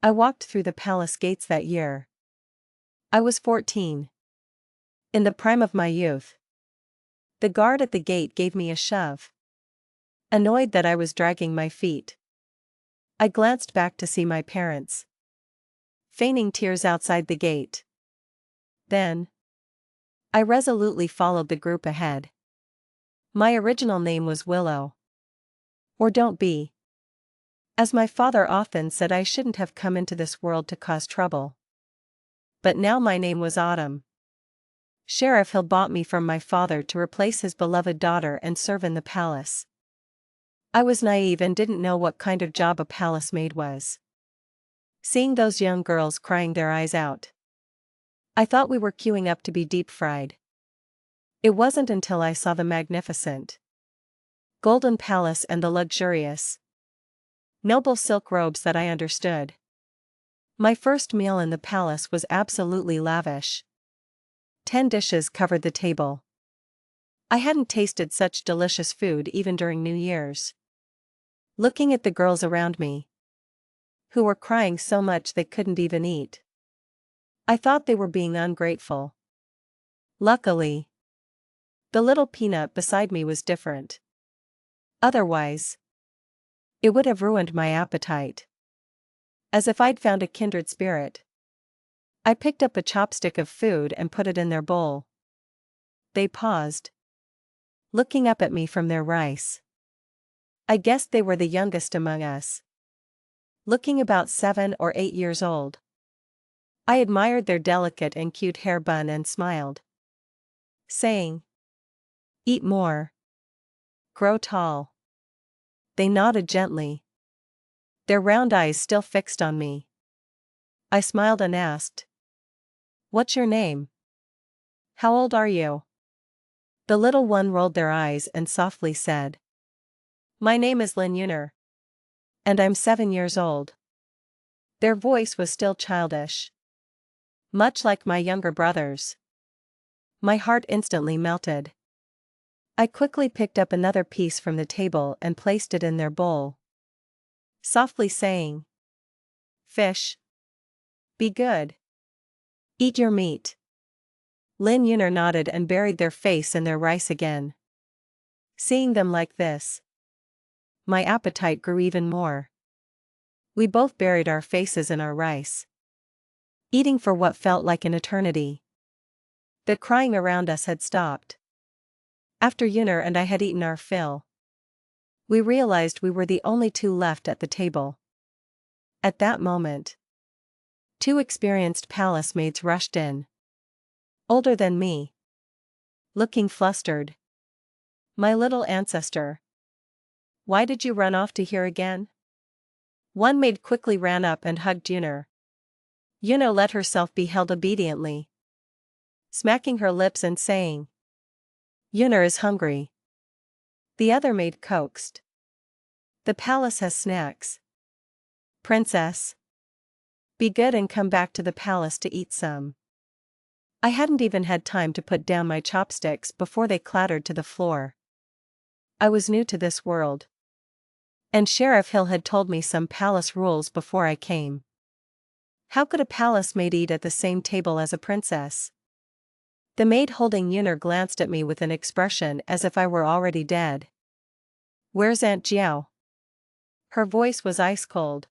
I walked through the palace gates that year. I was 14. In the prime of my youth. The guard at the gate gave me a shove. Annoyed that I was dragging my feet. I glanced back to see my parents. Feigning tears outside the gate. Then. I resolutely followed the group ahead. My original name was Willow. Or Don't Be. As my father often said, I shouldn't have come into this world to cause trouble. But now my name was Autumn. Sheriff Hill bought me from my father to replace his beloved daughter and serve in the palace. I was naive and didn't know what kind of job a palace maid was. Seeing those young girls crying their eyes out, I thought we were queuing up to be deep-fried. It wasn't until I saw the magnificent golden palace and the luxurious, noble silk robes that I understood. My first meal in the palace was absolutely lavish. 10 dishes covered the table. I hadn't tasted such delicious food even during New Year's. Looking at the girls around me, who were crying so much they couldn't even eat, I thought they were being ungrateful. Luckily, the little peanut beside me was different. Otherwise, it would have ruined my appetite. As if I'd found a kindred spirit, I picked up a chopstick of food and put it in their bowl. They paused, looking up at me from their rice. I guessed they were the youngest among us, looking about 7 or 8 years old. I admired their delicate and cute hair bun and smiled, saying, "Eat more. Grow tall." They nodded gently, their round eyes still fixed on me. I smiled and asked, "What's your name? How old are you?" The little one rolled their eyes and softly said, "My name is Lynn Uner. And I'm 7 years old." Their voice was still childish, much like my younger brother's. My heart instantly melted. I quickly picked up another piece from the table and placed it in their bowl, softly saying, "Fish. Be good. Eat your meat." Lynn Uner nodded and buried their face in their rice again. Seeing them like this, my appetite grew even more. We both buried our faces in our rice, eating for what felt like an eternity. The crying around us had stopped. After Uner and I had eaten our fill, we realized we were the only two left at the table. At that moment, 2 experienced palace maids rushed in. Older than me, looking flustered. "My little ancestor. Why did you run off to here again?" One maid quickly ran up and hugged Uner. Uner let herself be held obediently, smacking her lips and saying, "Uner is hungry." The other maid coaxed, "The palace has snacks. Princess. Be good and come back to the palace to eat some." I hadn't even had time to put down my chopsticks before they clattered to the floor. I was new to this world, and Sheriff Hill had told me some palace rules before I came. How could a palace maid eat at the same table as a princess? The maid holding Uner glanced at me with an expression as if I were already dead. "Where's Aunt Jiao?" Her voice was ice cold,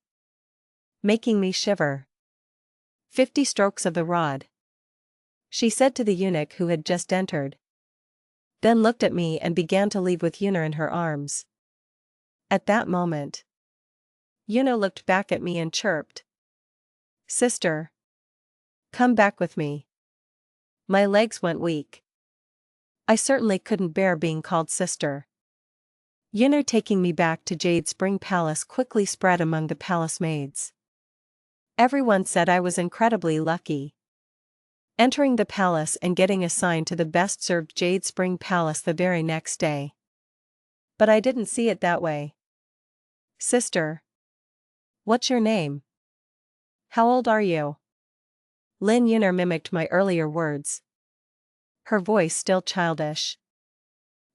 making me shiver. 50 strokes of the rod," she said to the eunuch who had just entered, then looked at me and began to leave with Uner in her arms. At that moment, Uner looked back at me and chirped, "Sister. Come back with me." My legs went weak. I certainly couldn't bear being called sister. Uner taking me back to Jade Spring Palace quickly spread among the palace maids. Everyone said I was incredibly lucky, entering the palace and getting assigned to the best-served Jade Spring Palace the very next day. But I didn't see it that way. "Sister. What's your name? How old are you?" Lynn Uner mimicked my earlier words, her voice still childish.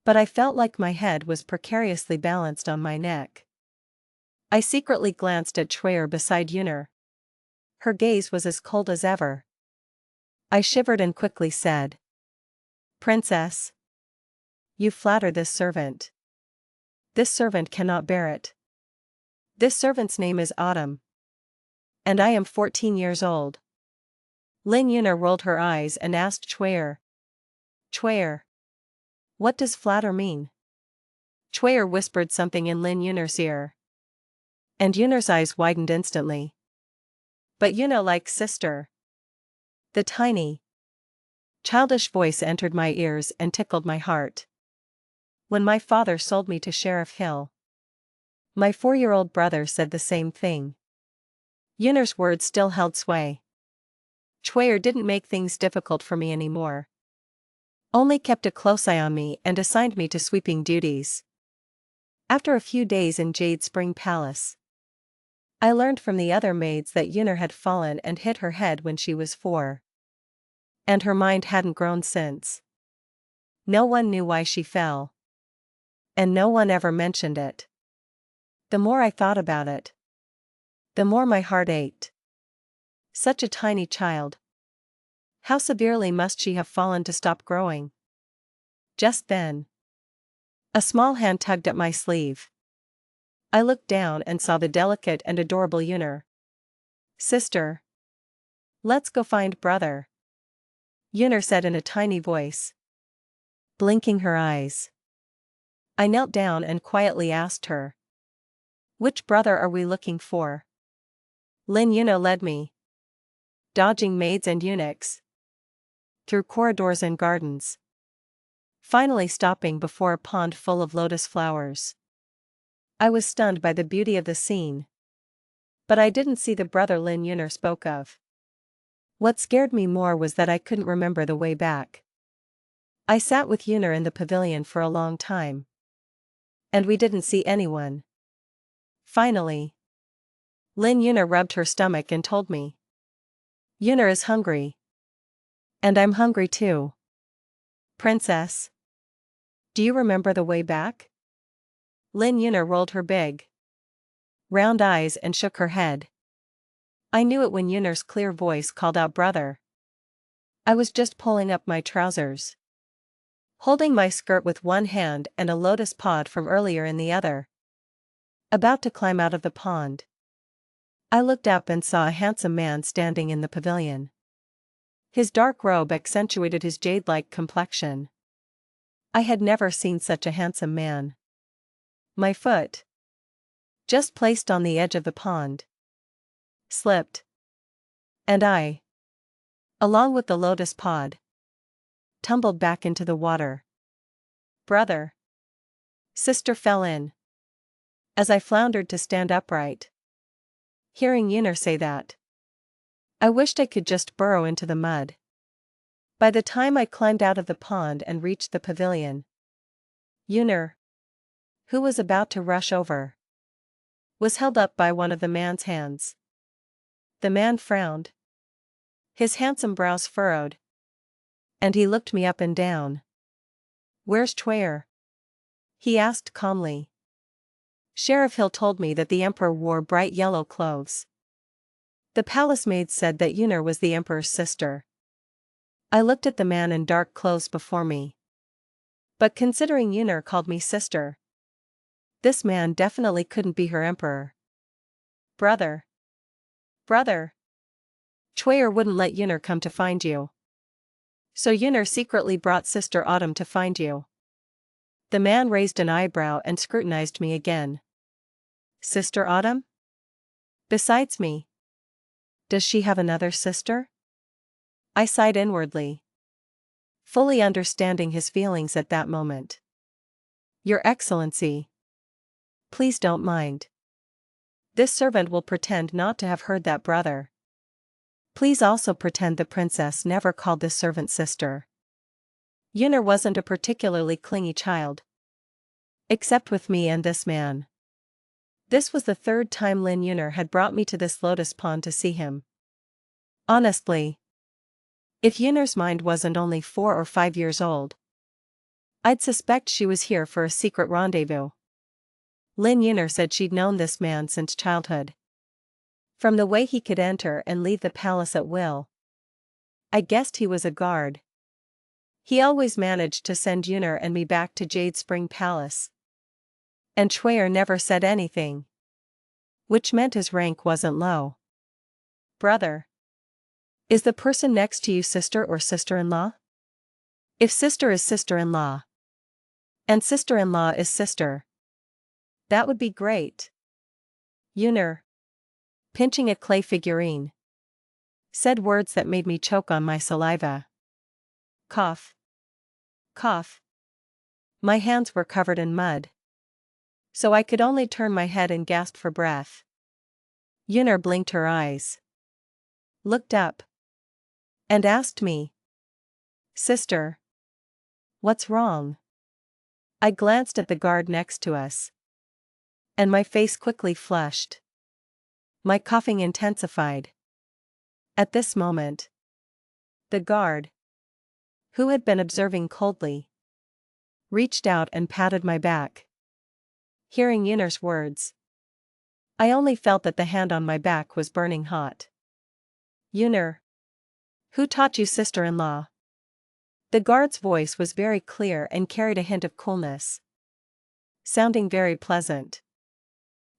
But I felt like my head was precariously balanced on my neck. I secretly glanced at Schreier beside Uner. Her gaze was as cold as ever. I shivered and quickly said, "Princess, you flatter this servant. This servant cannot bear it. This servant's name is Autumn. And I am 14 years old." Lin Yunar rolled her eyes and asked Chuer. "Chuer, what does flatter mean?" Chuer whispered something in Lin Yunar's ear. And Yunar's eyes widened instantly. "But you know, like sister." The tiny, childish voice entered my ears and tickled my heart. "When my father sold me to Sheriff Hill, my 4-year-old brother said the same thing." Yunar's words still held sway. Chuer didn't make things difficult for me anymore. Only kept a close eye on me and assigned me to sweeping duties. After a few days in Jade Spring Palace, I learned from the other maids that Yunar had fallen and hit her head when she was 4. And her mind hadn't grown since. No one knew why she fell. And no one ever mentioned it. The more I thought about it, the more my heart ached. Such a tiny child. How severely must she have fallen to stop growing? Just then, a small hand tugged at my sleeve. I looked down and saw the delicate and adorable Yunar. "Sister, let's go find brother," Yunar said in a tiny voice, blinking her eyes. I knelt down and quietly asked her, "Which brother are we looking for?" Lin Yunar led me, dodging maids and eunuchs, through corridors and gardens, finally stopping before a pond full of lotus flowers. I was stunned by the beauty of the scene. But I didn't see the brother Lin Yunar spoke of. What scared me more was that I couldn't remember the way back. I sat with Yunar in the pavilion for a long time. And we didn't see anyone. Finally, Lin Yunar rubbed her stomach and told me, "Yunar is hungry. And I'm hungry too. Princess, do you remember the way back?" Lin Yunar rolled her big, round eyes and shook her head. I knew it when Yunar's clear voice called out brother. I was just pulling up my trousers, holding my skirt with one hand and a lotus pod from earlier in the other, about to climb out of the pond. I looked up and saw a handsome man standing in the pavilion. His dark robe accentuated his jade-like complexion. I had never seen such a handsome man. My foot, just placed on the edge of the pond, slipped. And I, along with the lotus pod, tumbled back into the water. Brother, sister fell in. As I floundered to stand upright, hearing Yunar say that, I wished I could just burrow into the mud. By the time I climbed out of the pond and reached the pavilion, Yunar, who was about to rush over, was held up by one of the man's hands. The man frowned, his handsome brows furrowed, and he looked me up and down. "Where's Chuer?" he asked calmly. Sheriff Hill told me that the emperor wore bright yellow clothes. The palace maid said that Yunar was the emperor's sister. I looked at the man in dark clothes before me. But considering Yunar called me sister, this man definitely couldn't be her emperor. Brother. Brother. Chuer wouldn't let Yunar come to find you. So Yunar secretly brought Sister Autumn to find you. The man raised an eyebrow and scrutinized me again. Sister Autumn? Besides me, does she have another sister? I sighed inwardly, fully understanding his feelings at that moment. Your Excellency, please don't mind. This servant will pretend not to have heard that, brother. Please also pretend the princess never called this servant sister. Yunar wasn't a particularly clingy child. Except with me and this man. This was the third time Lin Yunar had brought me to this lotus pond to see him. Honestly, if Yunar's mind wasn't only 4 or 5 years old, I'd suspect she was here for a secret rendezvous. Lin Yunar said she'd known this man since childhood. From the way he could enter and leave the palace at will, I guessed he was a guard. He always managed to send Yuner and me back to Jade Spring Palace. And Schwer never said anything. Which meant his rank wasn't low. Brother. Is the person next to you sister or sister-in-law? If sister is sister-in-law. And sister-in-law is sister. That would be great. Yuner, pinching a clay figurine, said words that made me choke on my saliva. Cough. Cough. My hands were covered in mud, so I could only turn my head and gasp for breath. Yuner blinked her eyes, looked up, and asked me, Sister, what's wrong? I glanced at the guard next to us, and my face quickly flushed. My coughing intensified. At this moment, the guard, who had been observing coldly, reached out and patted my back. Hearing Yuner's words, I only felt that the hand on my back was burning hot. Yuner, who taught you sister-in-law? The guard's voice was very clear and carried a hint of coolness, sounding very pleasant.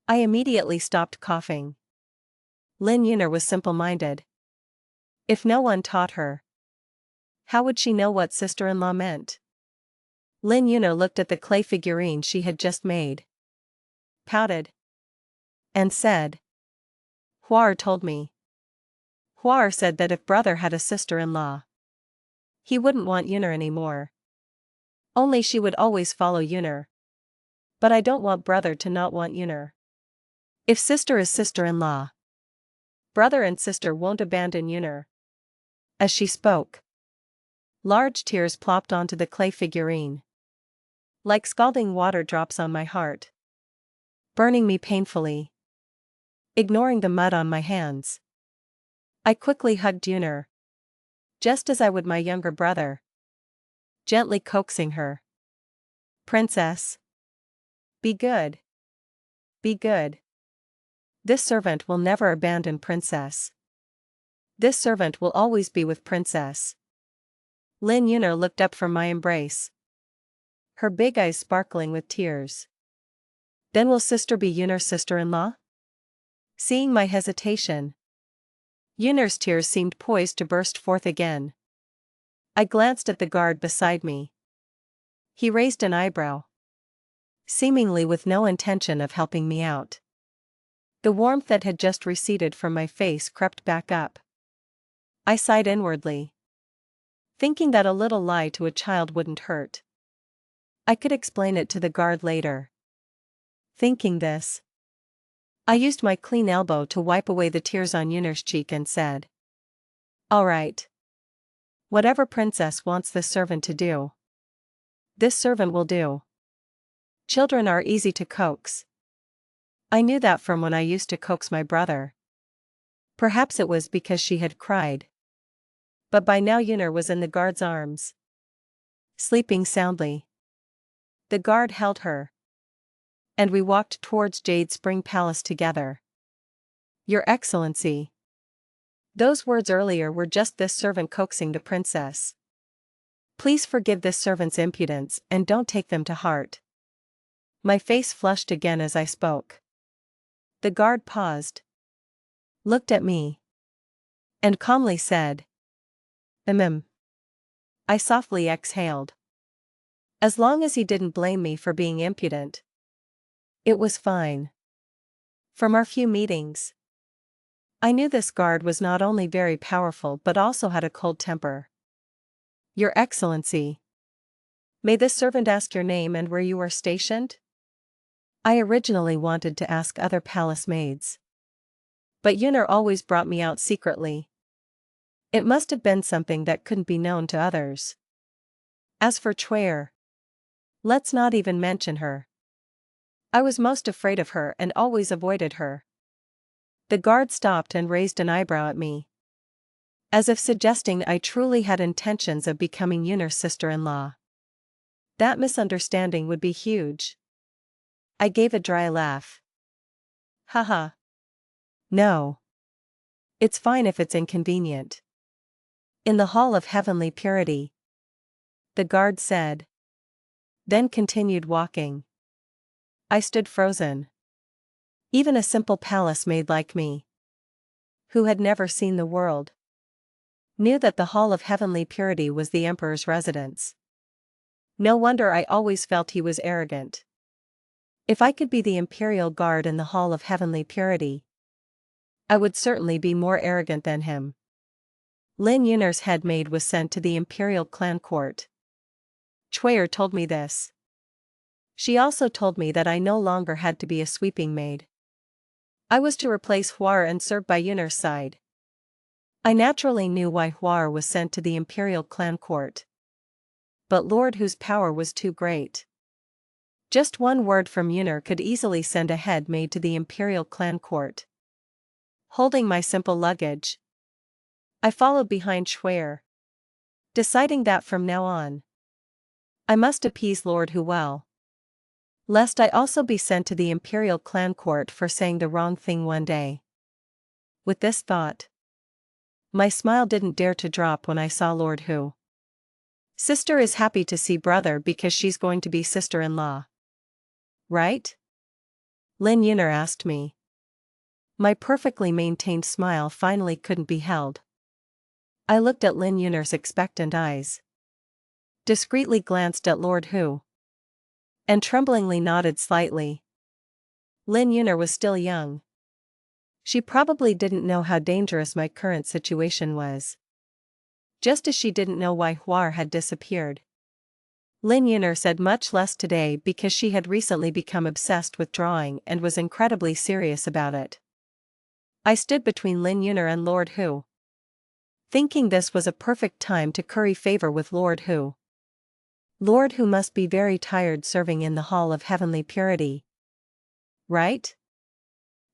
I immediately stopped coughing. Lin Yuner was simple-minded. If no one taught her, how would she know what sister-in-law meant? Lin Yuner looked at the clay figurine she had just made, pouted, and said, Huar told me. Huar said that if brother had a sister-in-law, he wouldn't want Yuner anymore. Only she would always follow Yuner. But I don't want brother to not want Yuner. If sister is sister-in-law, brother and sister won't abandon Yuner. As she spoke, large tears plopped onto the clay figurine, like scalding water drops on my heart, burning me painfully. Ignoring the mud on my hands, I quickly hugged Yuner, just as I would my younger brother, gently coaxing her. Princess, be good. Be good. This servant will never abandon Princess. This servant will always be with Princess. Lin Yuner looked up from my embrace, her big eyes sparkling with tears. Then will sister be Yuner's sister-in-law? Seeing my hesitation, Yuner's tears seemed poised to burst forth again. I glanced at the guard beside me. He raised an eyebrow, seemingly with no intention of helping me out. The warmth that had just receded from my face crept back up. I sighed inwardly, thinking that a little lie to a child wouldn't hurt. I could explain it to the guard later. Thinking this, I used my clean elbow to wipe away the tears on Yuner's cheek and said, All right. Whatever Princess wants this servant to do, this servant will do. Children are easy to coax. I knew that from when I used to coax my brother. Perhaps it was because she had cried. But by now Yuner was in the guard's arms, sleeping soundly. The guard held her, and we walked towards Jade Spring Palace together. Your Excellency. Those words earlier were just this servant coaxing the princess. Please forgive this servant's impudence and don't take them to heart. My face flushed again as I spoke. The guard paused, looked at me, and calmly said, I softly exhaled. As long as he didn't blame me for being impudent, it was fine. From our few meetings, I knew this guard was not only very powerful but also had a cold temper. Your Excellency. May this servant ask your name and where you are stationed? I originally wanted to ask other palace maids, but Yuner always brought me out secretly. It must have been something that couldn't be known to others. As for Schwer, let's not even mention her. I was most afraid of her and always avoided her. The guard stopped and raised an eyebrow at me, as if suggesting I truly had intentions of becoming Yuner's sister-in-law. That misunderstanding would be huge. I gave a dry laugh. Haha. No. It's fine if it's inconvenient. In the hall of heavenly purity, the guard said. Then continued walking. I stood frozen. Even a simple palace maid like me, who had never seen the world, knew that the hall of heavenly purity was the emperor's residence. No wonder I always felt he was arrogant. If I could be the imperial guard in the hall of heavenly purity, I would certainly be more arrogant than him. Lin Yunar's head maid was sent to the imperial clan court. Chuyer told me this. She also told me that I no longer had to be a sweeping maid. I was to replace Huar and serve by Yunar's side. I naturally knew why Huar was sent to the imperial clan court. But Lord Hu's power was too great. Just one word from Yunar could easily send a head maid to the imperial clan court. Holding my simple luggage, I followed behind Chuyer, deciding that from now on, I must appease Lord Hu well, lest I also be sent to the imperial clan court for saying the wrong thing one day. With this thought, my smile didn't dare to drop when I saw Lord Hu. Sister is happy to see brother because she's going to be sister-in-law. Right? Lin Yunar asked me. My perfectly maintained smile finally couldn't be held. I looked at Lin Yunar's expectant eyes, discreetly glanced at Lord Hu, and tremblingly nodded slightly. Lin Yunar was still young. She probably didn't know how dangerous my current situation was. Just as she didn't know why Huar had disappeared. Lin Yunar said much less today because she had recently become obsessed with drawing and was incredibly serious about it. I stood between Lin Yunar and Lord Hu, thinking this was a perfect time to curry favor with Lord Hu. Lord Hu must be very tired serving in the hall of heavenly purity. Right?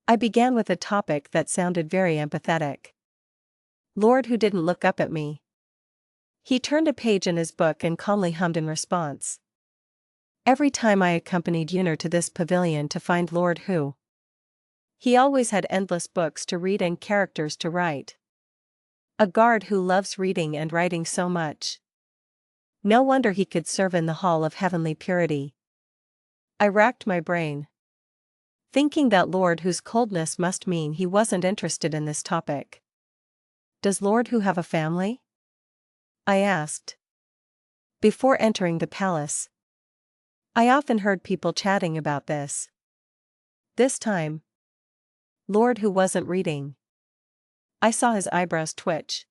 I began with a topic that sounded very empathetic. Lord Hu didn't look up at me. He turned a page in his book and calmly hummed in response. Every time I accompanied Yunar to this pavilion to find Lord Hu, he always had endless books to read and characters to write. A guard who loves reading and writing so much. No wonder he could serve in the hall of heavenly purity. I racked my brain, thinking that Lord Hu's coldness must mean he wasn't interested in this topic. Does Lord Hu have a family? I asked. Before entering the palace, I often heard people chatting about this. This time, Lord Hu wasn't reading. I saw his eyebrows twitch,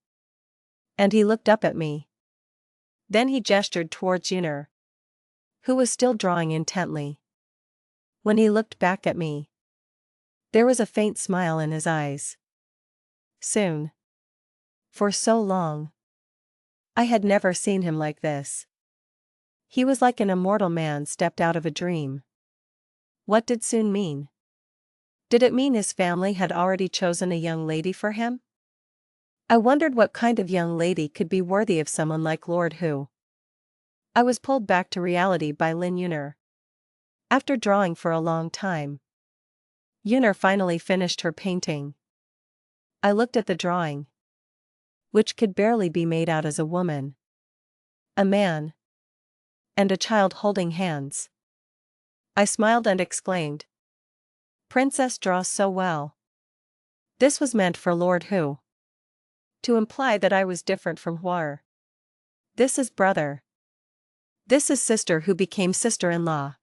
and he looked up at me. Then he gestured towards Yunar, who was still drawing intently. When he looked back at me, there was a faint smile in his eyes. Soon. For so long, I had never seen him like this. He was like an immortal man stepped out of a dream. What did soon mean? Did it mean his family had already chosen a young lady for him? I wondered what kind of young lady could be worthy of someone like Lord Hu. I was pulled back to reality by Lin Yunar. After drawing for a long time, Yunar finally finished her painting. I looked at the drawing, which could barely be made out as a woman, a man, and a child holding hands. I smiled and exclaimed, "Princess draws so well." This was meant for Lord Hu, to imply that I was different from Huar. This is brother. This is sister who became sister-in-law.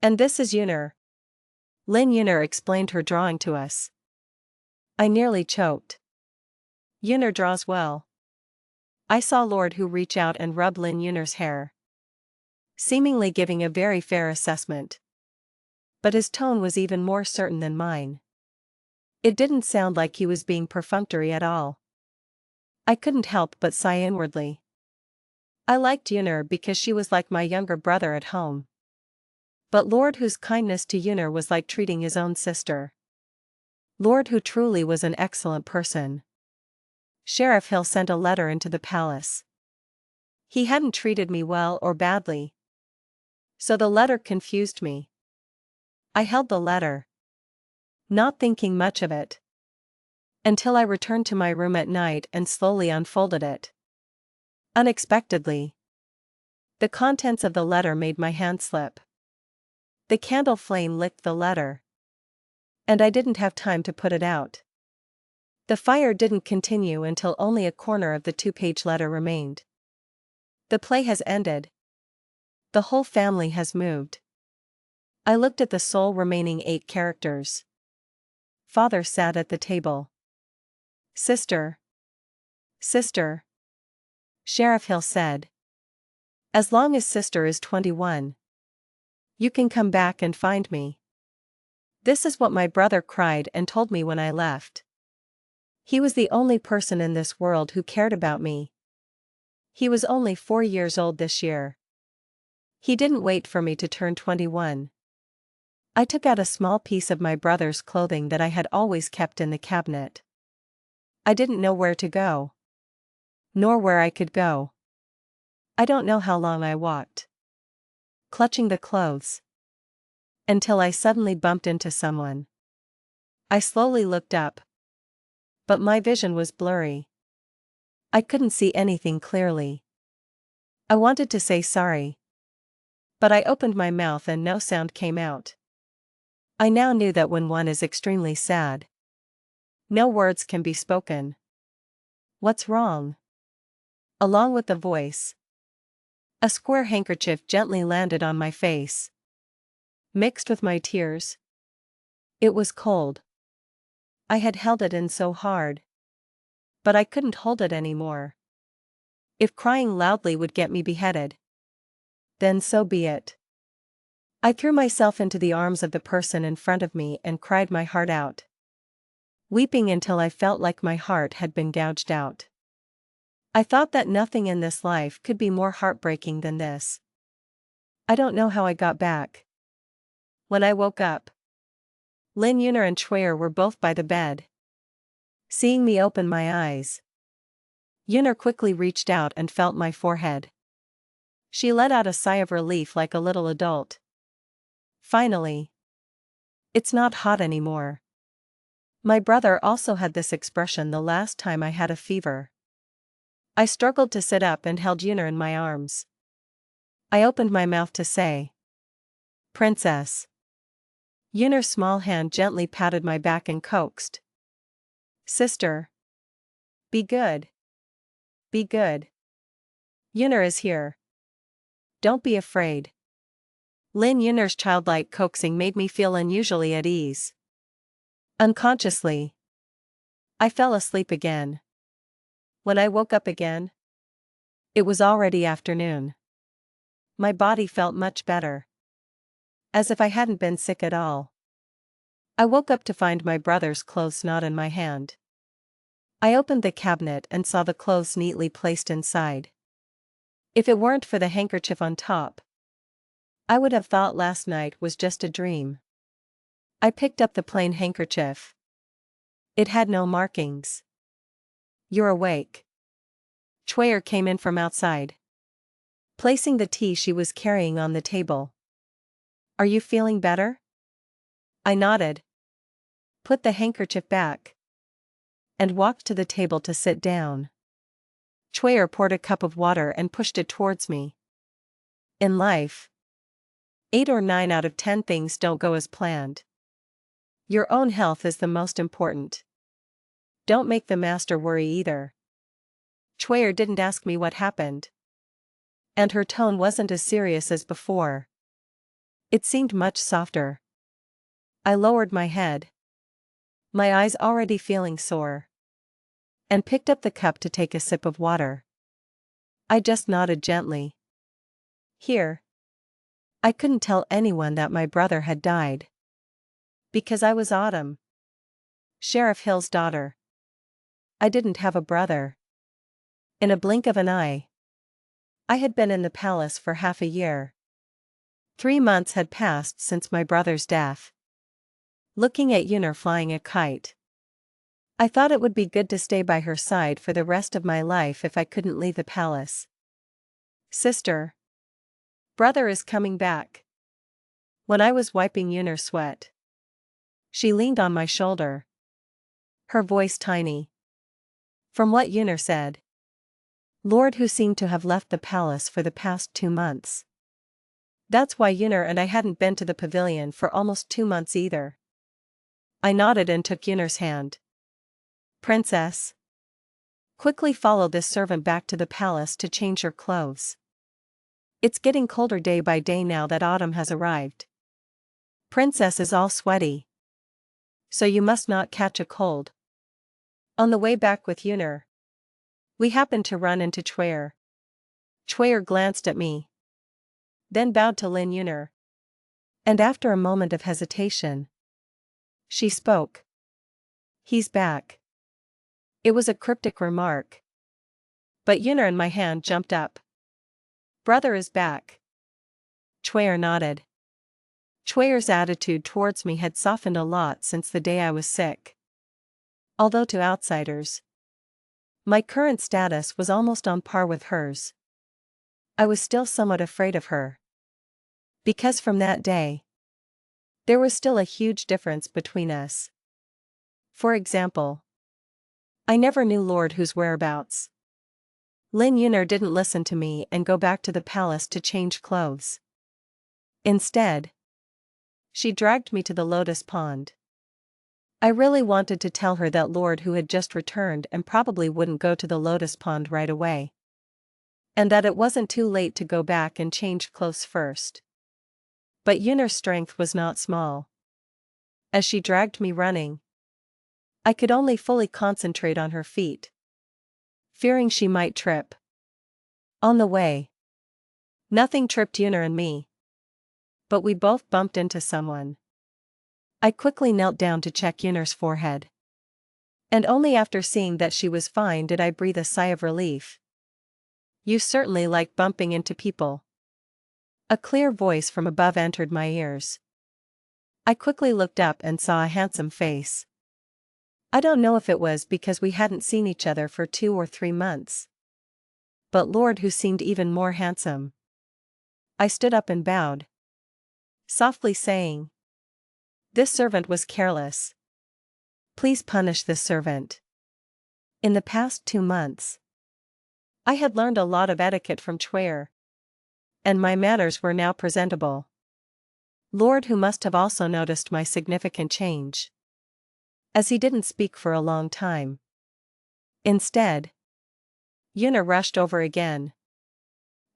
And this is Yunar. Lin Yunar explained her drawing to us. I nearly choked. Yunar draws well. I saw Lord Hu reach out and rub Lin Yunar's hair, seemingly giving a very fair assessment. But his tone was even more certain than mine. It didn't sound like he was being perfunctory at all. I couldn't help but sigh inwardly. I liked Yunar because she was like my younger brother at home. But Lord Hu's kindness to Yunar was like treating his own sister. Lord Hu truly was an excellent person. Sheriff Hill sent a letter into the palace. He hadn't treated me well or badly, so the letter confused me. I held the letter, not thinking much of it. until I returned to my room at night and slowly unfolded it. Unexpectedly, the contents of the letter made my hand slip. The candle flame licked the letter, and I didn't have time to put it out. The fire didn't continue until only a corner of the 2-page letter remained. The play has ended. The whole family has moved. I looked at the sole remaining 8 characters. Father sat at the table. Sister. Sister. Sheriff Hill said. As long as sister is 21. You can come back and find me. This is what my brother cried and told me when I left. He was the only person in this world who cared about me. He was only 4 years old this year. He didn't wait for me to turn 21. I took out a small piece of my brother's clothing that I had always kept in the cabinet. I didn't know where to go. Nor where I could go. I don't know how long I walked, clutching the clothes, until I suddenly bumped into someone. I slowly looked up, but my vision was blurry. I couldn't see anything clearly. I wanted to say sorry, but I opened my mouth and no sound came out. I now knew that when one is extremely sad, no words can be spoken. What's wrong? Along with the voice, a square handkerchief gently landed on my face, mixed with my tears. It was cold. I had held it in so hard, but I couldn't hold it anymore. If crying loudly would get me beheaded, then so be it. I threw myself into the arms of the person in front of me and cried my heart out, weeping until I felt like my heart had been gouged out. I thought that nothing in this life could be more heartbreaking than this. I don't know how I got back. When I woke up, Lynn Uner and Schwer were both by the bed. Seeing me open my eyes, Uner quickly reached out and felt my forehead. She let out a sigh of relief like a little adult. Finally. It's not hot anymore. My brother also had this expression the last time I had a fever. I struggled to sit up and held Uner in my arms. I opened my mouth to say, Princess. Uner's small hand gently patted my back and coaxed, Sister. Be good. Be good. Uner is here. Don't be afraid. Lynn Uner's childlike coaxing made me feel unusually at ease. Unconsciously, I fell asleep again. When I woke up again, it was already afternoon. My body felt much better, as if I hadn't been sick at all. I woke up to find my brother's clothes not in my hand. I opened the cabinet and saw the clothes neatly placed inside. If it weren't for the handkerchief on top, I would have thought last night was just a dream. I picked up the plain handkerchief. It had no markings. You're awake. Schwer came in from outside, placing the tea she was carrying on the table. Are you feeling better? I nodded, put the handkerchief back, and walked to the table to sit down. Schwer poured a cup of water and pushed it towards me. In life, 8 or 9 out of 10 things don't go as planned. Your own health is the most important. Don't make the master worry either. Schwer didn't ask me what happened, and her tone wasn't as serious as before. It seemed much softer. I lowered my head, my eyes already feeling sore, and picked up the cup to take a sip of water. I just nodded gently. Here. I couldn't tell anyone that my brother had died, because I was Autumn, Sheriff Hill's daughter. I didn't have a brother. In a blink of an eye, I had been in the palace for half a year. 3 months had passed since my brother's death. Looking at Uner flying a kite, I thought it would be good to stay by her side for the rest of my life if I couldn't leave the palace. Sister. Brother is coming back. When I was wiping Uner's sweat, she leaned on my shoulder. her voice tiny. From what Yunar said, Lord Hu seemed to have left the palace for the past 2 months. That's why Yunar and I hadn't been to the pavilion for almost 2 months either. I nodded and took Yunar's hand. Princess, quickly follow this servant back to the palace to change her clothes. It's getting colder day by day now that autumn has arrived. Princess is all sweaty, so you must not catch a cold. On the way back with Yunar, we happened to run into Chwayer. Chwayer glanced at me, then bowed to Lin Yunar. And after a moment of hesitation, she spoke. He's back. It was a cryptic remark, but Yunar and my hand jumped up. Brother is back. Chwayer nodded. Chwayer's attitude towards me had softened a lot since the day I was sick. Although to outsiders, my current status was almost on par with hers, I was still somewhat afraid of her. Because from that day, there was still a huge difference between us. For example, I never knew Lord Hu's whereabouts. Lin Yunar didn't listen to me and go back to the palace to change clothes. Instead, she dragged me to the lotus pond. I really wanted to tell her that Lord Hu had just returned and probably wouldn't go to the lotus pond right away. And that it wasn't too late to go back and change clothes first. But Yunar's strength was not small. As she dragged me running, I could only fully concentrate on her feet, fearing she might trip. On the way, nothing tripped Yunar and me, but we both bumped into someone. I quickly knelt down to check Yunar's forehead. And only after seeing that she was fine did I breathe a sigh of relief. You certainly like bumping into people. A clear voice from above entered my ears. I quickly looked up and saw a handsome face. I don't know if it was because we hadn't seen each other for 2 or 3 months, but Lord Hu seemed even more handsome. I stood up and bowed, softly saying, "This servant was careless. Please punish this servant." In the past 2 months, I had learned a lot of etiquette from Chwayer, and my manners were now presentable. Lord Hu must have also noticed my significant change, as he didn't speak for a long time. Instead, Yunar rushed over again.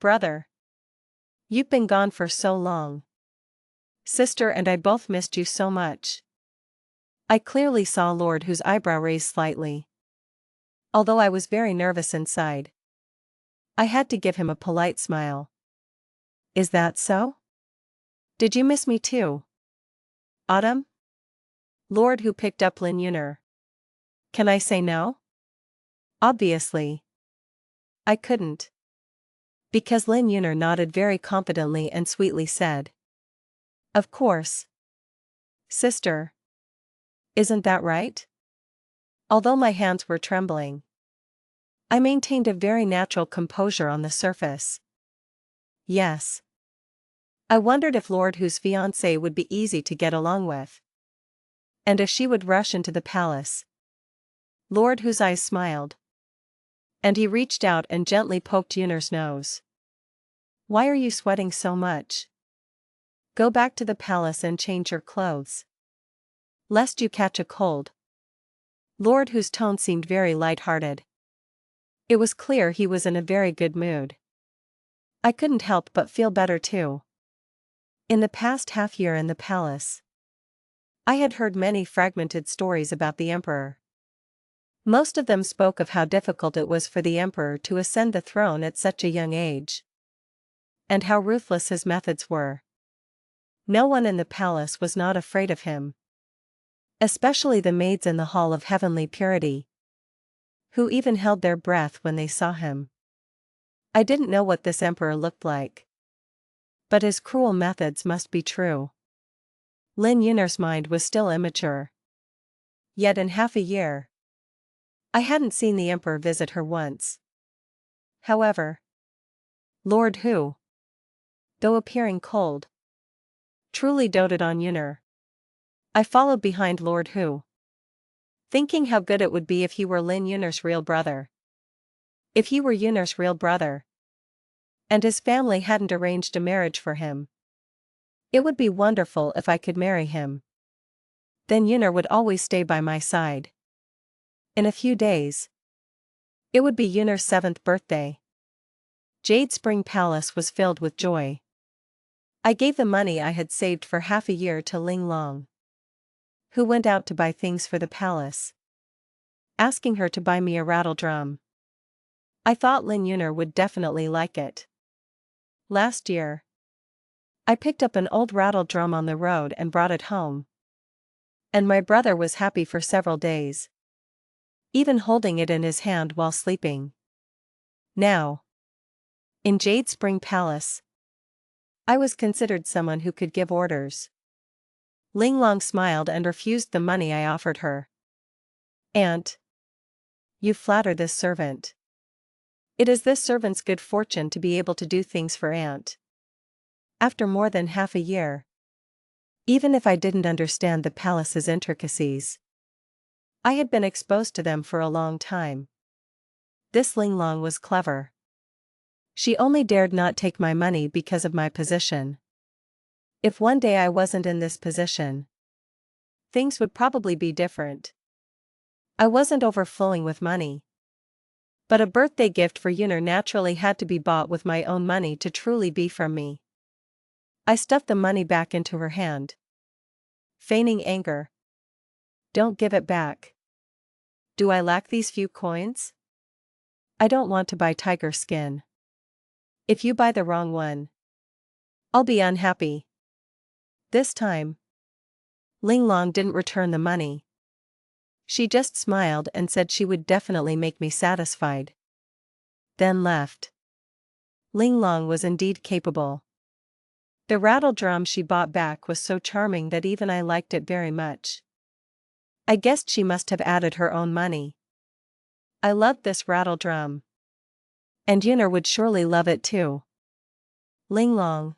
Brother, you've been gone for so long. Sister and I both missed you so much. I clearly saw Lord Hu's eyebrow raise slightly. Although I was very nervous inside, I had to give him a polite smile. Is that so? Did you miss me too? Autumn? Lord Hu picked up Lin Yunar. Can I say no? Obviously, I couldn't. Because Lin Yunar nodded very confidently and sweetly said, Of course. Sister. Isn't that right? Although my hands were trembling, I maintained a very natural composure on the surface. Yes. I wondered if Lord Hu's fiancée would be easy to get along with, and if she would rush into the palace. Lord Hu's eyes smiled, and he reached out and gently poked Yunar's nose. Why are you sweating so much? Go back to the palace and change your clothes, lest you catch a cold. Lord Hu's tone seemed very light-hearted. It was clear he was in a very good mood. I couldn't help but feel better too. In the past half-year in the palace, I had heard many fragmented stories about the emperor. Most of them spoke of how difficult it was for the emperor to ascend the throne at such a young age, and how ruthless his methods were. No one in the palace was not afraid of him, especially the maids in the Hall of Heavenly Purity, who even held their breath when they saw him. I didn't know what this emperor looked like, but his cruel methods must be true. Lin Yunar's mind was still immature. Yet in half a year, I hadn't seen the emperor visit her once. However, Lord Hu, though appearing cold, truly doted on Yunar. I followed behind Lord Hu. thinking how good it would be if he were Lin Yunner's real brother. If he were Yunner's real brother, and his family hadn't arranged a marriage for him. It would be wonderful if I could marry him. Then Yunner would always stay by my side. In a few days, it would be Yunner's 7th birthday. Jade Spring Palace was filled with joy. I gave the money I had saved for half a year to Ling Long, who went out to buy things for the palace, asking her to buy me a rattle drum. I thought Lin Yunner would definitely like it. Last year, I picked up an old rattle drum on the road and brought it home. And my brother was happy for several days, even holding it in his hand while sleeping. Now, in Jade Spring Palace, I was considered someone who could give orders. Ling Long smiled and refused the money I offered her. "Aunt, you flatter this servant. It is this servant's good fortune to be able to do things for Aunt." After more than half a year, even if I didn't understand the palace's intricacies, I had been exposed to them for a long time. This Ling Long was clever. She only dared not take my money because of my position. If one day I wasn't in this position, things would probably be different. I wasn't overflowing with money. But a birthday gift for Yunner naturally had to be bought with my own money to truly be from me. I stuffed the money back into her hand, feigning anger. "Don't give it back. Do I lack these few coins? I don't want to buy tiger skin. If you buy the wrong one, I'll be unhappy." This time, Ling Long didn't return the money. She just smiled and said she would definitely make me satisfied, then left. Ling Long was indeed capable. The rattle drum she bought back was so charming that even I liked it very much. I guessed she must have added her own money. I loved this rattle drum. And Yunner would surely love it too. Ling Long.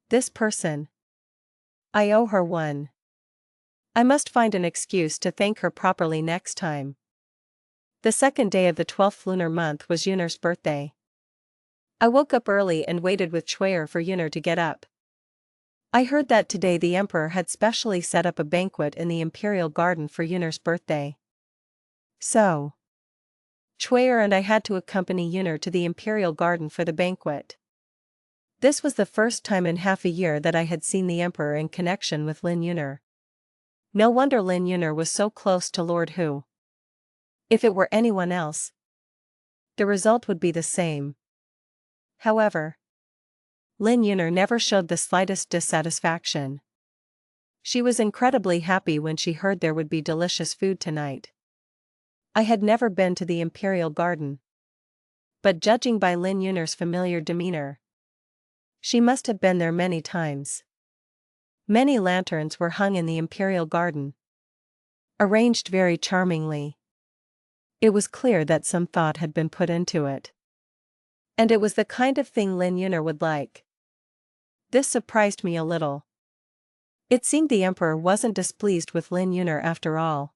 This person. I owe her one. I must find an excuse to thank her properly next time. The second day of the 12th lunar month was Yunner's birthday. I woke up early and waited with Chuyer for Yunner to get up. I heard that today the emperor had specially set up a banquet in the imperial garden for Yunner's birthday. So, Chuyer and I had to accompany Yunner to the imperial garden for the banquet. This was the first time in half a year that I had seen the emperor in connection with Lin Yunner. No wonder Lin Yunner was so close to Lord Hu. If it were anyone else, the result would be the same. However, Lin Yunner never showed the slightest dissatisfaction. She was incredibly happy when she heard there would be delicious food tonight. I had never been to the imperial garden, but judging by Lin Yunner's familiar demeanor, she must have been there many times. Many lanterns were hung in the imperial garden, arranged very charmingly. It was clear that some thought had been put into it. And it was the kind of thing Lin Yunner would like. This surprised me a little. It seemed the emperor wasn't displeased with Lin Yunner after all.